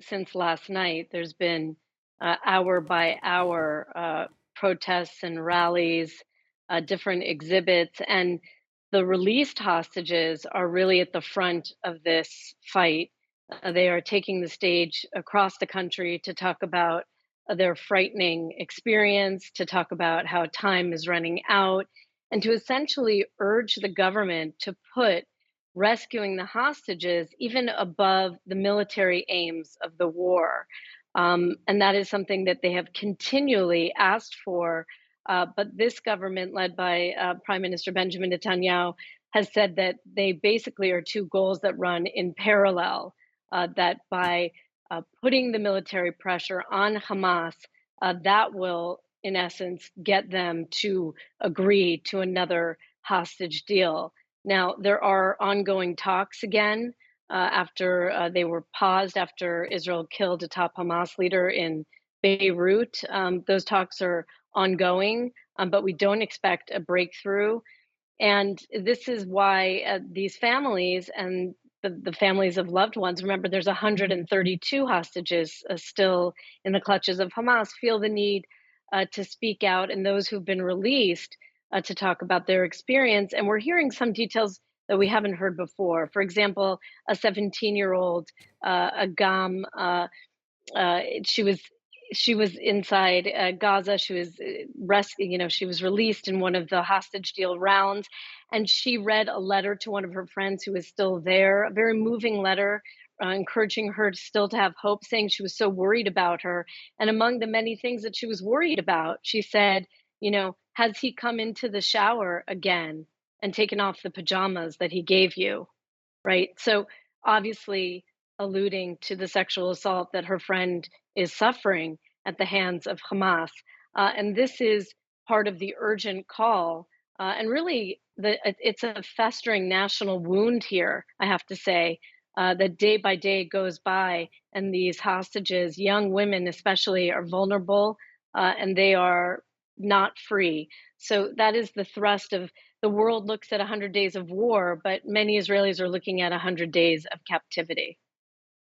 since last night, there's been hour by hour protests and rallies, different exhibits, and the released hostages are really at the front of this fight. They are taking the stage across the country to talk about their frightening experience, to talk about how time is running out, and to essentially urge the government to put rescuing the hostages even above the military aims of the war. And that is something that they have continually asked for. But this government, led by Prime Minister Benjamin Netanyahu, has said that they basically are two goals that run in parallel. That by putting the military pressure on Hamas, that will, in essence, get them to agree to another hostage deal. Now, there are ongoing talks again after they were paused after Israel killed a top Hamas leader in Beirut. Those talks are ongoing, but we don't expect a breakthrough. And this is why these families and the families of loved ones, remember, there's 132 hostages still in the clutches of Hamas, feel the need to speak out, and those who've been released to talk about their experience. And we're hearing some details that we haven't heard before. For example, a 17-year-old, Agam, she was inside Gaza. She was rescued. She was released in one of the hostage deal rounds, and she read a letter to one of her friends who is still there. A very moving letter, encouraging her still to have hope, saying she was so worried about her. And among the many things that she was worried about, she said, has he come into the shower again and taken off the pajamas that he gave you? Right? So obviously alluding to the sexual assault that her friend is suffering at the hands of Hamas. And this is part of the urgent call. And really, it's a festering national wound here, I have to say, that day by day goes by, and these hostages, young women especially, are vulnerable and they are not free. So that is the thrust of the world looks at 100 days of war, but many Israelis are looking at 100 days of captivity.